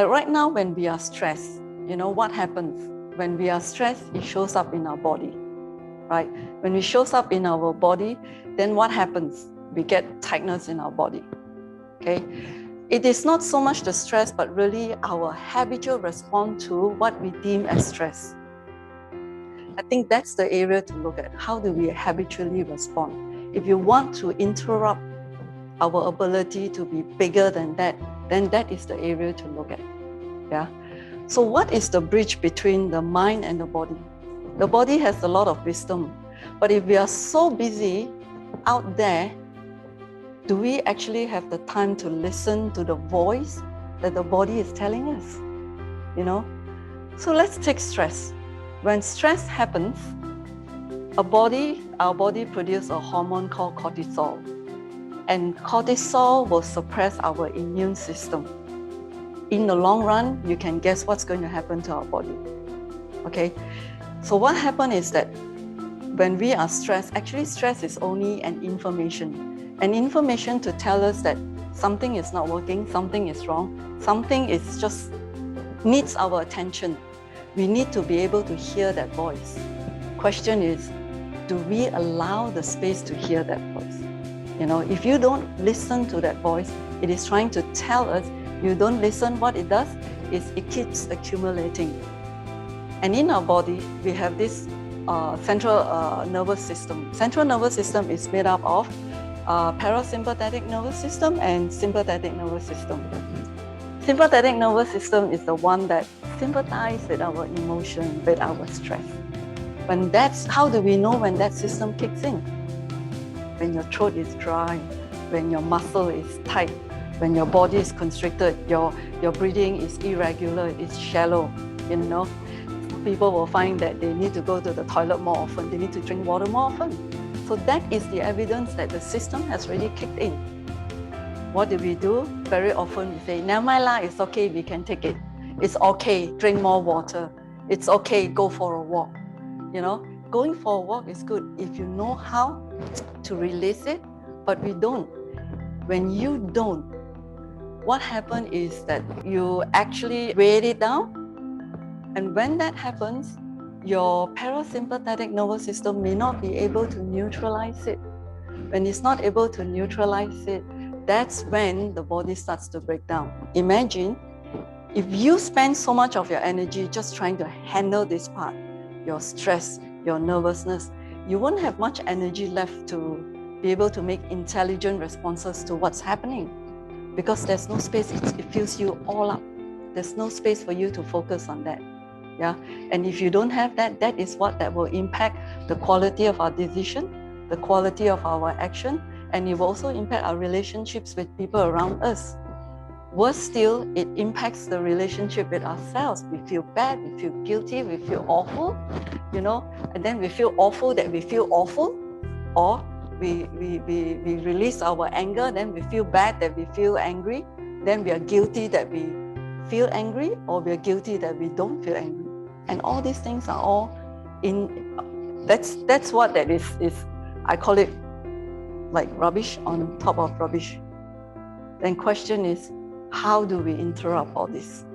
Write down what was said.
Like right now, when we are stressed, what happens? When we are stressed, it shows up in our body, right? When it shows up in our body, then what happens? We get tightness in our body, okay? It is not so much the stress, but really our habitual response to what we deem as stress. I think that's the area to look at. How do we habitually respond? If you want to interrupt our ability to be bigger than that, then that is the area to look at. Yeah. So what is the bridge between the mind and the body? The body has a lot of wisdom, but if we are so busy out there, do we actually have the time to listen to the voice that the body is telling us? So let's take stress. When stress happens, our body produces a hormone called cortisol. And cortisol will suppress our immune system. In the long run, you can guess what's going to happen to our body. Okay? So what happens is that when we are stressed, actually stress is only an information to tell us that something is not working, something is wrong, something is just needs our attention. We need to be able to hear that voice. Question is, do we allow the space to hear that voice? If you don't listen to that voice, it is trying to tell us. You don't listen, what it does is it keeps accumulating. And in our body, we have this central nervous system. Central nervous system is made up of parasympathetic nervous system and sympathetic nervous system. Sympathetic nervous system is the one that sympathizes with our emotion, with our stress. How do we know when that system kicks in? When your throat is dry, when your muscle is tight, when your body is constricted, your breathing is irregular, it's shallow, People will find that they need to go to the toilet more often, they need to drink water more often. So that is the evidence that the system has really kicked in. What do? Very often we say, never mind lah, it's okay, we can take it. It's okay, drink more water. It's okay, go for a walk. Going for a walk is good if you know how to release it, but we don't. When you don't, what happens is that you actually weigh it down, and when that happens, your parasympathetic nervous system may not be able to neutralize it. When it's not able to neutralize it, that's when the body starts to break down. Imagine if you spend so much of your energy just trying to handle this part, your stress, your nervousness, you won't have much energy left to be able to make intelligent responses to what's happening, because there's no space. It fills you all up. There's no space for you to focus on that. Yeah, and if you don't have that, that is what that will impact the quality of our decision, the quality of our action, and it will also impact our relationships with people around us. Worse still, it impacts the relationship with ourselves. We feel bad, we feel guilty, we feel awful, and then we feel awful that we feel awful, or we release our anger, then we feel bad that we feel angry, then we are guilty that we feel angry, or we are guilty that we don't feel angry. And all these things are all that's what that is. I call it like rubbish on top of rubbish. Then question is, how do we interrupt all this?